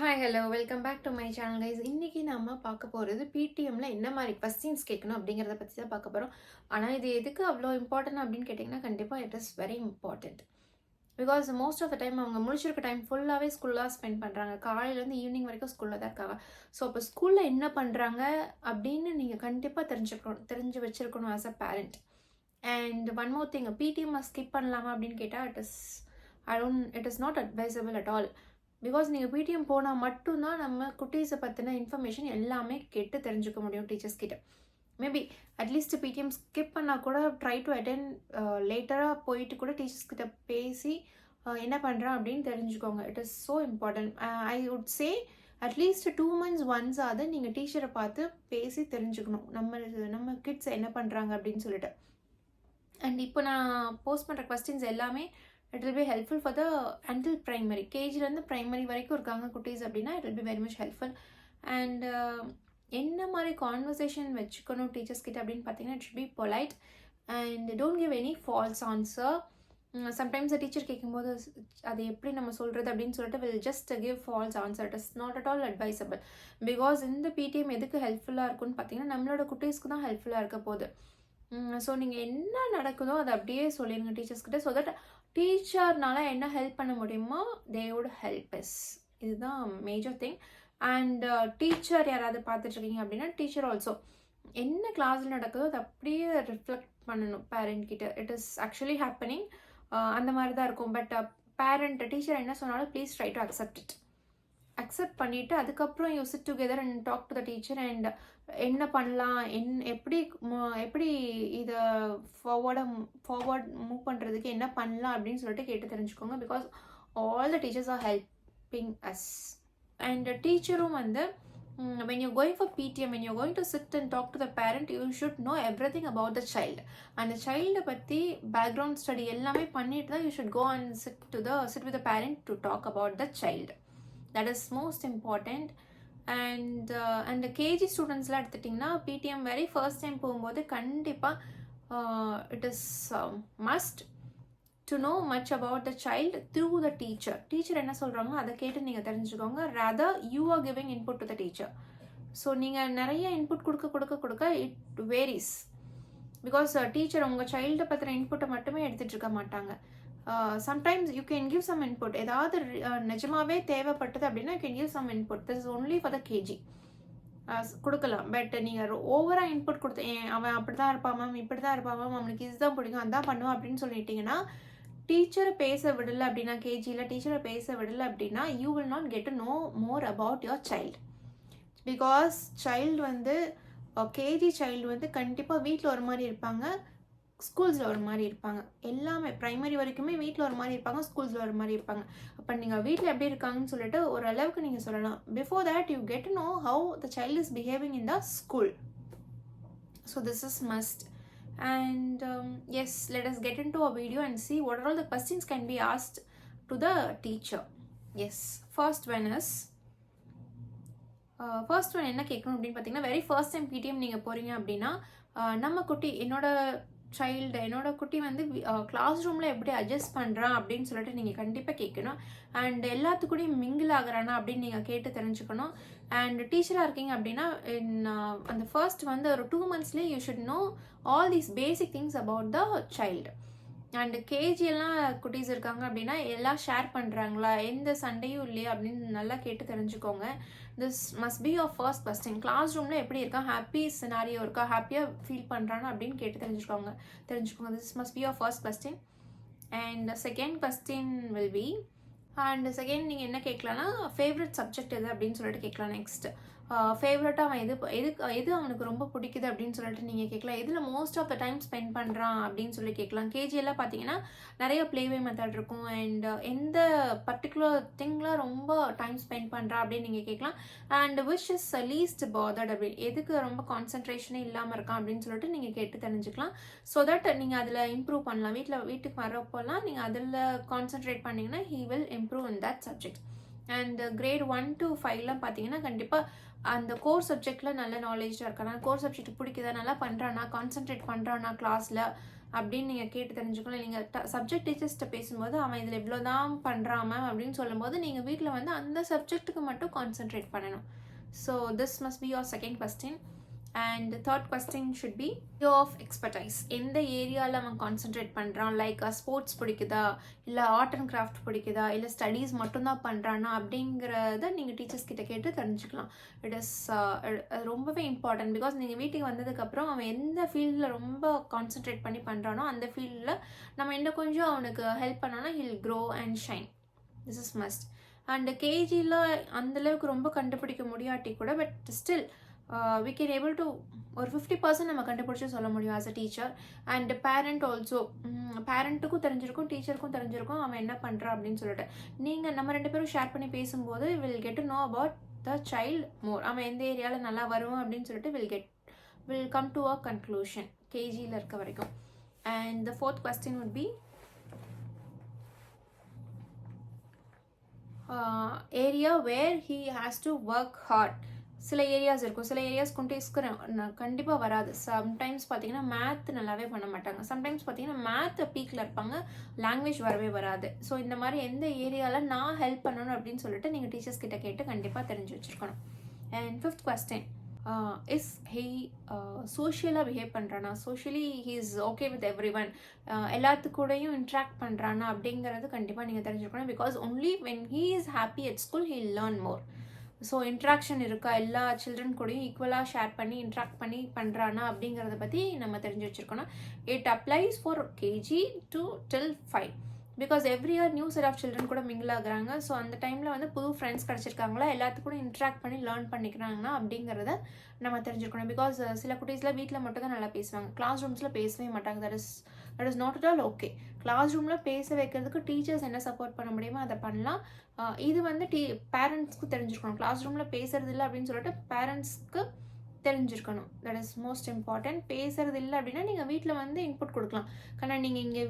Hi hello welcome back to my channel guys. இன்றைக்கி நம்ம பார்க்க போகிறது பிடிஎம்ல என்ன மாதிரி கொஸ்டின்ஸ் கேட்கணும் அப்படிங்கிறத பற்றி தான் பார்க்க போகிறோம். ஆனால் இது எதுக்கு அவ்வளோ இம்பார்ட்டன்ட் அப்படின்னு கேட்டிங்கன்னா கண்டிப்பாக it is very important. Because most of the time அவங்க முடிச்சிருக்க டைம் ஃபுல்லாகவே ஸ்கூலில் ஸ்பெண்ட் பண்ணுறாங்க. காலையிலேருந்து ஈவினிங் வரைக்கும் ஸ்கூலில் தான் இருக்காங்க. ஸோ அப்போ ஸ்கூலில் என்ன பண்ணுறாங்க அப்படின்னு நீங்கள் கண்டிப்பாக தெரிஞ்சு வச்சுருக்கணும் as a parent. And one more thing, பிடிஎம்மை ஸ்கிப் பண்ணலாமா அப்படின்னு கேட்டால் it is not advisable at all. Because நீங்கள் பிடிஎம் போனால் மட்டும்தான் நம்ம குட்டீஸை பற்றின இன்ஃபர்மேஷன் எல்லாமே கேட்டு தெரிஞ்சுக்க முடியும் டீச்சர்ஸ் கிட்ட. மேபி அட்லீஸ்ட் பிடிஎம் ஸ்கிப் பண்ணால் கூட ட்ரை டு அட்டெண்ட் லேட்டராக போயிட்டு கூட டீச்சர்ஸ் கிட்ட பேசி என்ன பண்ணுறான் அப்படின்னு தெரிஞ்சுக்கோங்க. It is so important. I would say at least 2 months once ஆகுது நீங்கள் டீச்சரை பார்த்து பேசி தெரிஞ்சுக்கணும் நம்ம கிட்ஸ் என்ன பண்ணுறாங்க அப்படின்னு சொல்லிட்டு. அண்ட் இப்போ நான் போஸ்ட் பண்ணுற கொஸ்டின்ஸ் எல்லாமே it will be helpful for the until primary. கேஜிலேருந்து ப்ரைமரி வரைக்கும் இருக்காங்க குட்டீஸ் அப்படின்னா it will be very much helpful. And என்ன மாதிரி கான்வர்சேஷன் வச்சுக்கணும் டீச்சர்ஸ் கிட்ட அப்படின்னு பார்த்தீங்கன்னா it should be polite and don't give any false answer. Sometimes teacher கேட்கும்போது அது எப்படி நம்ம சொல்கிறது அப்படின்னு சொல்லிட்டு will just give false answer. It is not at all advisable. Because இந்த பிடிஎம் எதுக்கு ஹெல்ப்ஃபுல்லாக இருக்குன்னு பார்த்தீங்கன்னா நம்மளோட குட்டீஸ்க்கு தான் ஹெல்ப்ஃபுல்லாக இருக்க போகுது. ஸோ நீங்கள் என்ன நடக்குதோ அதை அப்படியே சொல்லிடுங்க டீச்சர்ஸ்கிட்ட. ஸோ தட் டீச்சர்னால என்ன ஹெல்ப் பண்ண முடியுமோ தே வுட் ஹெல்ப் எஸ். இதுதான் மேஜர் திங். அண்ட் டீச்சர் யாராவது பார்த்துட்ருக்கீங்க அப்படின்னா டீச்சர் ஆல்சோ என்ன கிளாஸில் நடக்குதோ அதை அப்படியே ரிஃப்ளெக்ட் பண்ணணும் பேரண்ட் கிட்ட. It is actually happening. அந்த மாதிரி தான் இருக்கும். பட் பேரண்ட் டீச்சர் என்ன சொன்னாலும் ப்ளீஸ் ட்ரை டு அக்செப்ட் பண்ணிவிட்டு அதுக்கப்புறம் you sit together and talk to the teacher அண்ட் என்ன பண்ணலாம், எப்படி இதை ஃபார்வர்ட் மூவ் பண்ணுறதுக்கு என்ன பண்ணலாம் அப்படின்னு சொல்லிட்டு கேட்டு தெரிஞ்சுக்கோங்க. Because all the teachers are helping us. And டீச்சரும் வந்து when you're going for PTM, when you're going to sit and talk to the parent, you should know everything about the child. And the child பற்றி background study எல்லாமே பண்ணிட்டு தான் you should go and sit with the parent to talk about the child. That is most important. And KG ஸ்டூடெண்ட்ஸ்லாம் எடுத்துட்டிங்கன்னா PTM very first time போகும்போது கண்டிப்பாக it is must to know much about the child through the teacher என்ன சொல்கிறாங்களோ அதை கேட்டு நீங்கள் தெரிஞ்சுக்கோங்க. Rather you are giving input to the teacher. So நீங்கள் நிறைய இன்புட் கொடுக்க இட் வேரிஸ். பிகாஸ் டீச்சர் உங்கள் சைல்டை பற்றின இன்புட்டை மட்டுமே எடுத்துகிட்டு இருக்க மாட்டாங்க. Sometimes you can give some input. ஏதாவது நிஜமாவே தேவைப்பட்டது அப்படின்னா you can give some input. This is only for the KG கொடுக்கலாம். பட் நீங்கள் ஓவராக இன்புட் கொடுத்து அவன் அப்படி தான் இருப்பான் மேம், இப்படி தான் இருப்பான் மேம், அவனுக்கு இதுதான் பிடிக்கும் அதான் பண்ணுவான் அப்படின்னு சொல்லிட்டீங்கன்னா டீச்சரை பேச விடலை அப்படின்னா, கேஜியில் டீச்சரை பேச விடலை அப்படின்னா you will not get to know more about your child. Because child வந்து கேஜி சைல்டு வந்து கண்டிப்பாக வீட்டில் ஒரு மாதிரி இருப்பாங்க, ஸ்கூல்ஸில் ஒரு மாதிரி இருப்பாங்க. எல்லாமே ப்ரைமரி வரைக்குமே வீட்டில் ஒரு மாதிரி இருப்பாங்க, ஸ்கூல்ஸில் ஒரு மாதிரி இருப்பாங்க. அப்போ நீங்கள் வீட்டில் எப்படி இருக்காங்கன்னு சொல்லிட்டு ஓரளவுக்கு நீங்கள் சொல்லலாம். Before that you get to know how the child is behaving in the school. So this is must. And yes, let us get into a video and see what are all the questions can be asked to the teacher. Yes, first one என்ன கேட்கணும் அப்படின்னு பார்த்தீங்கன்னா very first time பிடிஎம் நீங்கள் போகிறீங்க அப்படின்னா நம்ம குட்டி என்னோட குட்டி வந்து கிளாஸ் ரூமில் எப்படி அட்ஜஸ்ட் பண்ணுறான் அப்படின்னு சொல்லிட்டு நீங்கள் கண்டிப்பாக கேட்கணும். அண்ட் எல்லாத்துக்கூடையும் மிங்கிள் ஆகிறானா அப்படின்னு நீங்கள் கேட்டு தெரிஞ்சுக்கணும். அண்ட் டீச்சராக இருக்கீங்க அப்படின்னா அந்த ஃபர்ஸ்ட் வந்து ஒரு 2 monthsலேயே you should know all these basic things about the child. And கேஜியெல்லாம் குட்டீஸ் இருக்காங்க அப்படின்னா எல்லாம் ஷேர் பண்ணுறாங்களா, எந்த சண்டையும் இல்லையா அப்படின்னு நல்லா கேட்டு தெரிஞ்சுக்கோங்க. This must be your first question. Class ரூமில் எப்படி இருக்கா, ஹாப்பி சினாரியோ இருக்கா, ஹாப்பியாக ஃபீல் பண்ணுறானா அப்படின்னு கேட்டு தெரிஞ்சுக்கோங்க. This must be your first question. And second question will B, and second நீங்கள் என்ன கேட்கலான்னா ஃபேவரட் சப்ஜெக்ட் எது அப்படின்னு சொல்லிட்டு கேட்கலாம். நெக்ஸ்ட் ஃபேவரட்டாக அவன் எது அவனுக்கு ரொம்ப பிடிக்குது அப்படின்னு சொல்லிட்டு நீங்கள் கேட்கலாம். எதில் most of the time spend பண்ணுறான் அப்படின்னு சொல்லி கேட்கலாம். கேஜியெல்லாம் பார்த்தீங்கன்னா நிறைய ப்ளேவே மெத்தட் இருக்கும். அண்ட் எந்த பர்டிகுலர் திங்கில் ரொம்ப டைம் ஸ்பெண்ட் பண்ணுறா அப்படின்னு நீங்கள் கேட்கலாம். And which is least bothered அப்படி எதுக்கு ரொம்ப கான்சன்ட்ரேஷனே இல்லாமல் இருக்கான் அப்படின்னு சொல்லிட்டு நீங்கள் கேட்டு தெரிஞ்சுக்கலாம். ஸோ தட் நீங்கள் அதில் இம்ப்ரூவ் பண்ணலாம். வீட்டுக்கு வரப்போலாம் நீங்கள் அதில் கான்சன்ட்ரேட் பண்ணிங்கன்னா he will improve in that subject. And grade 1 to 5லாம் பார்த்தீங்கன்னா கண்டிப்பாக அந்த கோர் சப்ஜெக்டில் நல்ல நாலேஜாக இருக்கானா, கோர் சப்ஜெக்ட் பிடிக்குதா, நல்லா பண்ணுறானா, கான்சென்ட்ரேட் பண்ணுறானா கிளாஸில் அப்படின்னு நீங்கள் கேட்டு தெரிஞ்சுக்கலாம். நீங்கள் சப்ஜெக்ட் டீச்சர்ஸ்கிட்ட பேசும்போது அவன் இதில் இவ்வளோ தான் பண்ணுறான் மேம் அப்படின்னு சொல்லும்போது நீங்கள் வீட்டில் வந்து அந்த சப்ஜெக்ட்டுக்கு மட்டும் கான்சென்ட்ரேட் பண்ணணும். So this must be your second question. And third question should be of expertise. எந்த ஏரியாவில் அவன் கான்சென்ட்ரேட் பண்ணுறான், லைக் ஸ்போர்ட்ஸ் பிடிக்குதா, இல்லை ஆர்ட் அண்ட் கிராஃப்ட் பிடிக்குதா, இல்லை ஸ்டடீஸ் மட்டும்தான் பண்ணுறானா அப்படிங்கிறத நீங்கள் டீச்சர்ஸ் கிட்ட கேட்டு தெரிஞ்சுக்கலாம். இட் இஸ் ரொம்பவே இம்பார்ட்டன்ட். பிகாஸ் நீங்கள் வீட்டுக்கு வந்ததுக்கப்புறம் அவன் எந்த ஃபீல்டில் ரொம்ப கான்சென்ட்ரேட் பண்ணி பண்ணுறானோ அந்த ஃபீல்டில் நம்ம இன்னும் கொஞ்சம் அவனுக்கு ஹெல்ப் பண்ணோன்னா he'll grow and shine. This is must. And கேஜியில் அந்தளவுக்கு ரொம்ப கண்டுபிடிக்க முடியாட்டி கூட, but still we can able to ஒரு 50% நம்ம கண்டுபிடிச்சி சொல்ல முடியும் as a teacher. And parent also, பேரண்ட்டுக்கும் தெரிஞ்சிருக்கும் டீச்சருக்கும் தெரிஞ்சிருக்கும் அவன் என்ன பண்ணுறான் அப்படின்னு சொல்லிட்டு. நீங்கள் நம்ம 2 பேரும் ஷேர் பண்ணி பேசும்போது will get to know about the child more. அவன் எந்த ஏரியாவில் நல்லா வருவான் அப்படின்னு சொல்லிட்டு will come to a conclusion கேஜியில் இருக்க வரைக்கும். And the fourth question would be area where he has to work hard. சில ஏரியாஸ் இருக்கும், சில ஏரியாஸ் குட்டீஸ்க்கு கண்டிப்பாக வராது. சம்டைம்ஸ் பார்த்தீங்கன்னா மேத் நல்லாவே பண்ண மாட்டாங்க, சம்டைம்ஸ் பார்த்தீங்கன்னா மேத் பீக்கில் இருப்பாங்க, லாங்குவேஜ் வரவே வராது. ஸோ இந்த மாதிரி எந்த ஏரியாவில் நான் ஹெல்ப் பண்ணணும் அப்படின்னு சொல்லிட்டு நீங்கள் டீச்சர்ஸ் கிட்ட கேட்டு கண்டிப்பாக தெரிஞ்சு வச்சுருக்கணும். And fifth question, is he சோஷியலாக பிஹேவ் பண்ணுறானா, socially he is okay with every one, எல்லாத்துக்கூடையும் இன்ட்ராக்ட் பண்ணுறானா அப்படிங்கிறது கண்டிப்பாக நீங்கள் தெரிஞ்சுக்கணும். Because only when he is happy at school he learn more. So interaction இருக்கா, எல்லா சில்ட்ரன் கூடயும் ஈக்குவலாக ஷேர் பண்ணி இன்ட்ராக்ட் பண்ணி பண்ணுறானா அப்படிங்கிறத பற்றி நம்ம தெரிஞ்சு வச்சுருக்கணும். It applies for KG to till 5. Because every year new set of children கூட மிங்கிள் ஆகுறாங்க. ஸோ அந்த டைமில் வந்து புது ஃப்ரெண்ட்ஸ் கிடச்சிருக்காங்களா, எல்லாத்துக்கூட இன்ட்ராக்ட் பண்ணி லேர்ன் பண்ணிக்கிறாங்கன்னா அப்படிங்கிறத நம்ம தெரிஞ்சுக்கணும். பிகாஸ் சில குட்டீஸில் வீட்டில் மட்டும் தான் நல்லா பேசுவாங்க, கிளாஸ் ரூம்ஸில் பேசவே மாட்டாங்க. That is not at all okay. Class ரூமில் பேச வைக்கிறதுக்கு டீச்சர்ஸ் என்ன சப்போர்ட் பண்ண முடியுமோ அதை பண்ணலாம். இது வந்து பேரண்ட்ஸ்க்கு தெரிஞ்சிருக்கணும். கிளாஸ் ரூமில் பேசுறது இல்லை அப்படின்னு சொல்லிட்டு பேரண்ட்ஸ்க்கு தெரிஞ்சிருக்கணும். That is most important. பேசுறது இல்லை அப்படின்னா நீங்கள் வீட்டில் வந்து இன்புட் கொடுக்கலாம். ஆனால் நீங்கள் இங்கே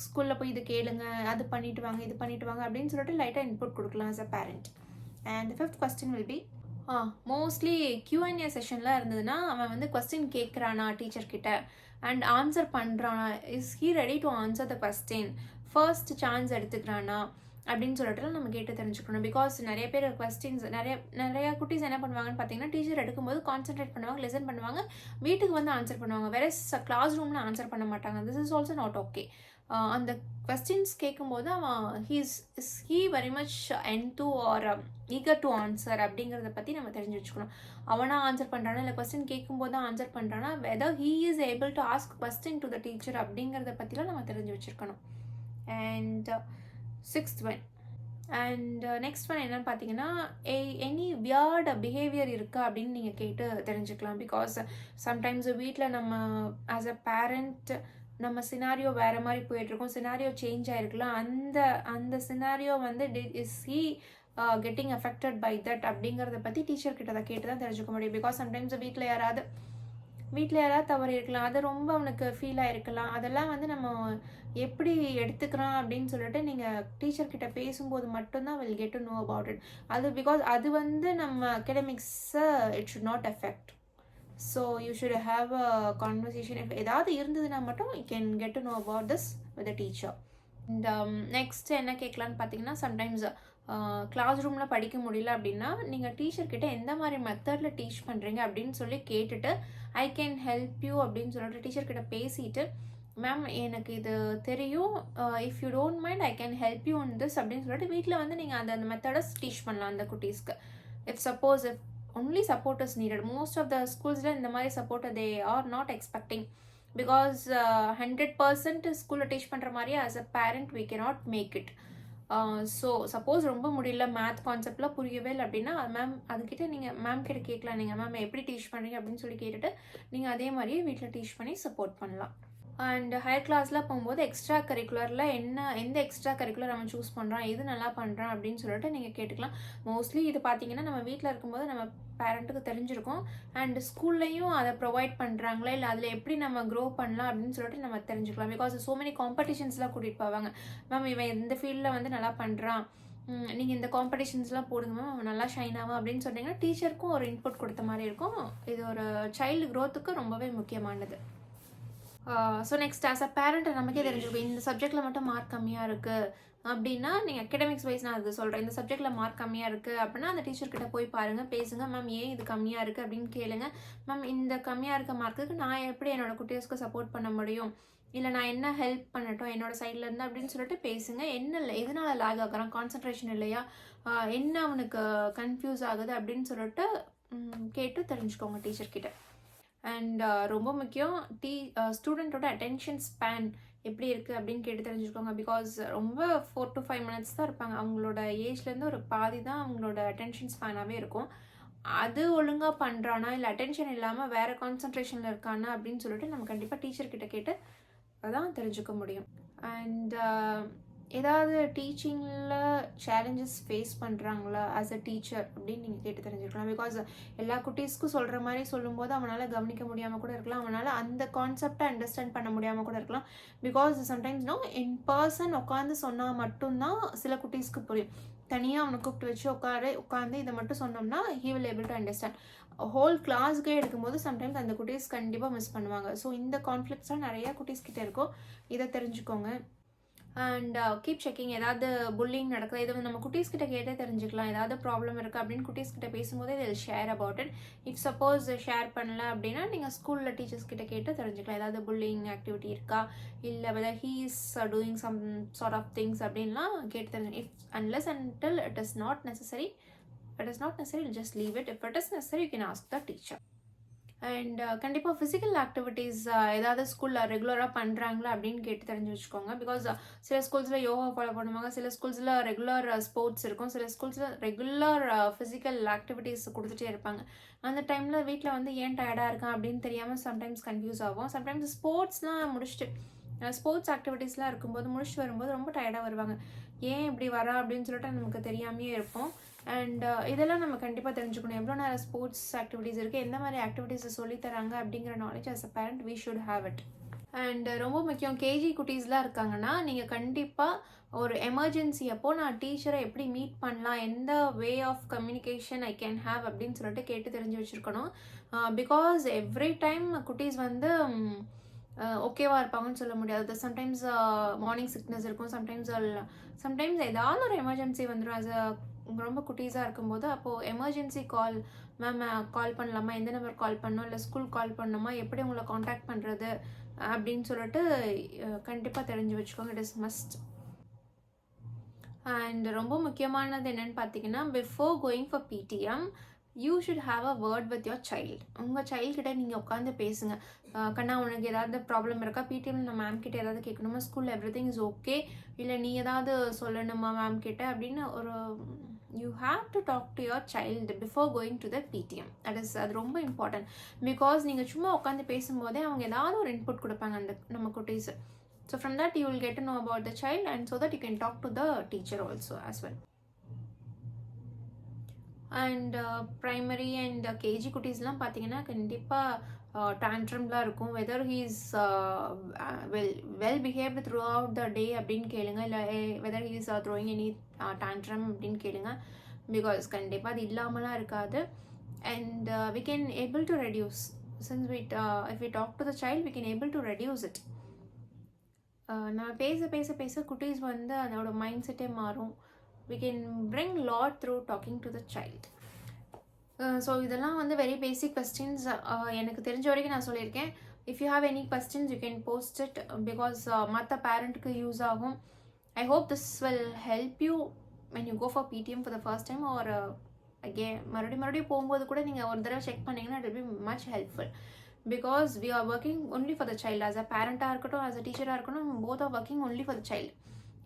ஸ்கூலில் போய் இது கேளுங்க, அது பண்ணிட்டு வாங்க, இது பண்ணிட்டு வாங்க அப்படின்னு சொல்லிட்டு லைட்டாக இன்புட் கொடுக்கலாம் as a parent. And fifth question will be, mostly Q&A செஷன்லாம் இருந்ததுன்னா அவன் வந்து கொஸ்டின் கேட்குறானா டீச்சர்கிட்ட அண்ட் ஆன்சர் பண்ணுறானா, is he ready to answer the question, first chance எடுத்துக்கிறானா அப்படின்னு சொல்லிட்டு நம்ம கேட்டு தெரிஞ்சுக்கணும். பிகாஸ் நிறைய பேர் கொஸ்டின்ஸ் நிறைய குட்டீஸ் என்ன பண்ணுவாங்கன்னு பார்த்தீங்கன்னா, டீச்சர் எடுக்கும்போது கான்சென்ட்ரேட் பண்ணுவாங்க, லிசன் பண்ணுவாங்க, வீட்டுக்கு வந்து ஆன்சர் பண்ணுவாங்க, வேற கிளாஸ் ரூமில் ஆன்சர் பண்ண மாட்டாங்க. This is also not okay. அந்த கொஸ்டின்ஸ் கேட்கும்போது அவன் he very much end R eager to answer அப்படிங்கிறத பற்றி நம்ம தெரிஞ்சு வச்சுக்கணும். அவனா ஆன்சர் பண்ணுறானா இல்லை கொஸ்டின் கேட்கும்போது தான் ஆன்சர் பண்ணுறானா, whether he is able to ask question to the teacher அப்படிங்கிறத பற்றிலாம் நம்ம தெரிஞ்சு வச்சுருக்கணும். And sixth one and next one என்னன்னு பார்த்தீங்கன்னா, எனி வியர்ட் பிஹேவியர் இருக்கா அப்படின்னு நீங்கள் கேட்டு தெரிஞ்சுக்கலாம். பிகாஸ் சம்டைம்ஸ் வீட்டில் நம்ம ஆஸ் அ பேரண்ட் நம்ம சினாரியோ வேறு மாதிரி போயிட்டுருக்கோம், சினாரியோ சேஞ்ச் ஆகிருக்கலாம். அந்த சினாரியோ வந்து is he getting affected by that அப்படிங்கிறத பற்றி டீச்சர்கிட்ட அதை கேட்டு தான் தெரிஞ்சுக்க முடியும். பிகாஸ் சம்டைம்ஸ் வீட்டில் யாராவது தவறு இருக்கலாம், அது ரொம்ப அவனுக்கு ஃபீல் ஆகிருக்கலாம். அதெல்லாம் வந்து நம்ம எப்படி எடுத்துக்கிறான் அப்படின்னு சொல்லிட்டு நீங்கள் டீச்சர்கிட்ட பேசும்போது மட்டும்தான் will get to know about it. அது பிகாஸ் அது வந்து நம்ம அகடமிக்ஸை it should not effect. So you should have a conversation. If ஏதாவது இருந்ததுன்னா மட்டும் you can get to know about this with a teacher. இந்த நெக்ஸ்ட் என்ன கேட்கலான்னு பார்த்தீங்கன்னா, சம்டைம்ஸ் கிளாஸ் ரூமில் படிக்க முடியல அப்படின்னா நீங்கள் டீச்சர்கிட்ட எந்த மாதிரி மெத்தடில் டீச் பண்ணுறீங்க அப்படின்னு சொல்லி கேட்டுட்டு ஐ கேன் ஹெல்ப் யூ அப்படின்னு சொல்லிட்டு டீச்சர்கிட்ட பேசிட்டு, மேம் எனக்கு இது தெரியும், if you don't mind I can help you in this அப்படின்னு சொல்லிட்டு வீட்டில் வந்து நீங்கள் அந்த மெத்தடை டீச் பண்ணலாம் அந்த குட்டீஸ்க்கு. If only support is needed. Most of the schools இந்த மாதிரி support they are not expecting, because 100% ஸ்கூலில் டீச் பண்ணுற மாதிரி as a parent we cannot make it. So suppose ரொம்ப முடியல, மேத் கான்செப்ட்லாம் புரியவே இல்லை அப்படின்னா மேம் அதுக்கிட்ட நீங்கள் மேம் கிட்ட கேட்கலாம், நீங்கள் மேம் எப்படி டீச் பண்ணுறீங்க அப்படின்னு சொல்லி கேட்டுட்டு நீங்கள் அதே மாதிரியே வீட்டில் டீச் பண்ணி சப்போர்ட் பண்ணலாம். அண்ட் ஹையர் கிளாஸில் போகும்போது எக்ஸ்ட்ரா கரிக்குலரில் எந்த எக்ஸ்ட்ரா கரிக்குலர் நம்ம சூஸ் பண்ணுறான், எது நல்லா பண்ணுறான் அப்படின்னு சொல்லிட்டு நீங்கள் கேட்டுக்கலாம். மோஸ்ட்லி இது பார்த்தீங்கன்னா நம்ம வீட்டில் இருக்கும்போது நம்ம பேரண்ட்டுக்கு தெரிஞ்சிருக்கும், அண்ட் ஸ்கூல்லையும் அதை ப்ரொவைட் பண்ணுறாங்களா இல்லை அதில் எப்படி நம்ம க்ரோ பண்ணலாம் அப்படின்னு சொல்லிட்டு நம்ம தெரிஞ்சுக்கலாம். பிகாஸ் ஸோ மெனி காம்படிஷன்ஸ்லாம் கூட்டிகிட்டு போவாங்க, மேம் இவன் இந்த ஃபீல்டில் வந்து நல்லா பண்ணுறான், நீங்கள் இந்த காம்படிஷன்ஸ்லாம் போடுங்க மேம் அவன் நல்லா ஷைன் ஆகும் அப்படின்னு சொன்னீங்கன்னா டீச்சருக்கும் ஒரு இன்புட் கொடுத்த மாதிரி இருக்கும். இது ஒரு சைல்டு க்ரோத்துக்கு ரொம்பவே முக்கியமானது. So next as a parent நமக்கே தெரிஞ்சிருக்கும் இந்த சப்ஜெக்ட்டில் மட்டும் மார்க் கம்மியாக இருக்குது அப்படின்னா, நீங்கள் அகடமிக்ஸ் வைஸ் நான் அது சொல்கிறேன். இந்த சப்ஜெக்ட்டில் மார்க் கம்மியாக இருக்குது அப்படின்னா, அந்த டீச்சர்கிட்ட போய் பாருங்கள், பேசுங்க. மேம் ஏன் இது கம்மியாக இருக்குது அப்படின்னு கேளுங்க. மேம் இந்த கம்மியாக இருக்க மார்க்குக்கு நான் எப்படி என்னோட குட்டீஸ்க்கு சப்போர்ட் பண்ண முடியும், இல்லை நான் என்ன ஹெல்ப் பண்ணட்டும் என்னோட சைட்லேருந்து அப்படின்னு சொல்லிட்டு பேசுங்க. என்ன இல்லை எதனால லேக் ஆகுறான், கான்சன்ட்ரேஷன் இல்லையா, என்ன அவனுக்கு கன்ஃபியூஸ் ஆகுது அப்படின்னு சொல்லிட்டு கேட்டு தெரிஞ்சுக்கோங்க டீச்சர்கிட்ட. அண்ட் ரொம்ப முக்கியம் ஸ்டூடெண்ட்டோட அட்டென்ஷன் ஸ்பேன் எப்படி இருக்குது அப்படின்னு கேட்டு தெரிஞ்சுக்கோங்க. பிகாஸ் ரொம்ப 4 to 5 minutes தான் இருப்பாங்க. அவங்களோட ஏஜ்லேருந்து ஒரு பாதி தான் அவங்களோட அட்டென்ஷன் ஸ்பேனாகவே இருக்கும். அது ஒழுங்காக பண்ணுறானா இல்லை அட்டென்ஷன் இல்லாமல் வேறு கான்சன்ட்ரேஷனில் இருக்கானா அப்படின்னு சொல்லிட்டு நம்ம கண்டிப்பாக டீச்சர்கிட்ட கேட்டு அதான் தெரிஞ்சுக்க முடியும். அண்ட் ஏதாவது டீச்சிங்கில் சேலஞ்சஸ் ஃபேஸ் பண்ணுறாங்களா ஆஸ் அ டீச்சர் அப்படின்னு நீங்கள் கேட்டு தெரிஞ்சுக்கலாம். பிகாஸ் எல்லா குட்டீஸ்க்கும் சொல்கிற மாதிரி சொல்லும்போது அவனால் கவனிக்க முடியாமல் கூட இருக்கலாம், அவனால் அந்த கான்செப்டை அண்டர்ஸ்டாண்ட் பண்ண முடியாமல் கூட இருக்கலாம். பிகாஸ் சம்டைம்ஸ் இன் பர்சன் உட்காந்து சொன்னால் மட்டும்தான் சில குட்டீஸ்க்கு புரியும். தனியாக அவனை கூப்பிட்டு வச்சு உட்காந்து இதை மட்டும் சொன்னோம்னா he will able to understand. Whole கிளாஸ்க்கே எடுக்கும்போது சம்டைம்ஸ் அந்த குட்டீஸ் கண்டிப்பாக மிஸ் பண்ணுவாங்க. ஸோ இந்த கான்ஃப்ளிக்ட்ஸ்லாம் நிறையா குட்டீஸ்கிட்ட இருக்கும், இதை தெரிஞ்சுக்கோங்க. And keep checking. ஏதாவது புல்லிங் நடக்குது, இதை நம்ம குட்டீஸ்கிட்ட கேட்டே தெரிஞ்சுக்கலாம். ஏதாவது ப்ராப்ளம் இருக்குது அப்படின்னு குட்டீஸ்கிட்ட பேசும்போதே இதில் share about it. If suppose share பண்ணல அப்படின்னா நீங்கள் ஸ்கூலில் டீச்சர்ஸ் கிட்ட கேட்டு தெரிஞ்சுக்கலாம். ஏதாவது புல்லிங் ஆக்டிவிட்டி இருக்கா, இல்லை whether he is doing some sort of things அப்படின்லாம் கேட்டு தெரிஞ்சுக்கலாம். If unless until it is not necessary, just leave it. If it is necessary, you can ask the teacher. And கண்டிப்பாக ஃபிசிக்கல் ஆக்டிவிட்டீஸ் ஏதாவது ஸ்கூலில் ரெகுலராக பண்ணுறாங்களா அப்படின்னு கேட்டு தெரிஞ்சு வச்சுக்கோங்க. பிகாஸ் சில ஸ்கூல்ஸில் யோகா ஃபாலோ பண்ணுவாங்க, சில ஸ்கூல்ஸில் ரெகுலர் ஸ்போர்ட்ஸ் இருக்கும், சில ஸ்கூல்ஸில் ரெகுலர் ஃபிசிக்கல் ஆக்டிவிட்டீஸ் கொடுத்துட்டே இருப்பாங்க. அந்த டைமில் வீட்டில் வந்து ஏன் டயர்டாக இருக்கான் அப்படின்னு தெரியாமல் சம்டைம்ஸ் கன்ஃபியூஸ் ஆகும். சம்டைம்ஸ் ஸ்போர்ட்ஸ்லாம் முடிச்சுட்டு ஸ்போர்ட்ஸ் ஆக்டிவிட்டீஸ்லாம் இருக்கும்போது முடிச்சுட்டு வரும்போது ரொம்ப டயர்டாக வருவாங்க. ஏன் இப்படி வரா அப்படின்னு சொல்லிட்டு நமக்கு தெரியாமையே இருப்போம். அண்ட் இதெல்லாம் நம்ம கண்டிப்பாக தெரிஞ்சுக்கணும். எவ்வளோ நேரம் ஸ்போர்ட்ஸ் ஆக்டிவிட்டீஸ் இருக்குது, எந்த மாதிரி ஆக்டிவிட்டீஸை சொல்லித்தராங்க அப்படிங்கிற knowledge as a parent we should have it. And ரொம்ப முக்கியம், கேஜி குட்டீஸ்லாம் இருக்காங்கன்னா நீங்கள் கண்டிப்பாக ஒரு எமர்ஜென்சி அப்போ நான் டீச்சரை எப்படி மீட் பண்ணலாம், எந்த way of communication I can have அப்படின்னு சொல்லிட்டு கேட்டு தெரிஞ்சு வச்சுருக்கணும். பிகாஸ் எவ்ரி டைம் குட்டீஸ் வந்து ஓகேவாக இருப்பாங்கன்னு சொல்ல முடியாது. சம்டைம்ஸ் மார்னிங் சிக்னஸ் இருக்கும், சம்டைம்ஸ் ஏதாவது ஒரு எமர்ஜென்சி வந்துடும். ஆஸ் அ ரொம்ப குட்டீஸாக இருக்கும்போது அப்போது எமர்ஜென்சி கால், மேம் கால் பண்ணலாமா, எந்த நம்பர் கால் பண்ணணும், இல்லை ஸ்கூல் கால் பண்ணணுமா, எப்படி உங்களை காண்டாக்ட் பண்ணுறது அப்படின்னு சொல்லிட்டு கண்டிப்பாக தெரிஞ்சு வச்சுக்கோங்க. It is must. அண்ட் ரொம்ப முக்கியமானது என்னென்னு பார்த்தீங்கன்னா, before going for PTM you should have a word with your child. உங்கள் சைல்டுகிட்ட நீங்கள் உட்காந்து பேசுங்க. கண்ணா உனக்கு ஏதாவது ப்ராப்ளம் இருக்கா, பிடிஎம்ல நான் மேம் கிட்ட ஏதாவது கேட்கணுமா, ஸ்கூலில் எவ்ரி திங் இஸ் ஓகே, இல்லை நீ ஏதாவது சொல்லணுமா மேம் கிட்ட அப்படின்னு ஒரு you have to talk to your child before going to the PTM. அது ரொம்ப இம்பார்ட்டன்ட். பிகாஸ் நீங்கள் சும்மா உட்காந்து பேசும்போதே அவங்க ஏதாவது ஒரு இன்புட் கொடுப்பாங்க அந்த நம்ம குட்டீஸ். So from that you will get to know about the child and so that you can talk to the teacher also as well. And primary and KG குட்டீஸ்லாம் பார்த்தீங்கன்னா கண்டிப்பாக டான்ட்ரம்லாம் இருக்கும். Whether he is well behaved throughout the day அப்படின்னு கேளுங்க, இல்லை whether he is throwing any tantrum அப்படின்னு கேளுங்க. பிகாஸ் கண்டிப்பாக அது இல்லாமலாம் இருக்காது. And we can able to reduce since if we talk to the child we can able to reduce it. நம்ம பேச பேச பேச குட்டீஸ் வந்து அதோட மைண்ட் செட்டே மாறும். we can bring lot through talking to the child. So இதெல்லாம் வந்து வெரி பேசிக் கொஸ்டின்ஸ். எனக்கு தெரிஞ்ச வரைக்கும் நான் சொல்லியிருக்கேன். If you have any questions you can post it, because மற்ற பேரண்ட்டுக்கு யூஸ் ஆகும். I hope this will help you when you go for PTM for the first time or again மறுபடியும் போகும்போது கூட நீங்கள் ஒரு தடவை செக் பண்ணிங்கன்னா it will be much helpful. Because we are working only for the child. As a பேரண்ட்டாக இருக்கட்டும், as a டீச்சராக இருக்கட்டும், both are working only for the child.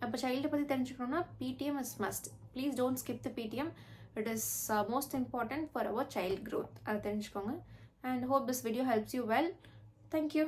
அப்போ சைல்டை பற்றி தெரிஞ்சுக்கணுன்னா PTM is must. Please don't skip the PTM. It is most important for our child growth. அதை தெரிஞ்சுக்கோங்க. And hope this video helps you well. Thank you.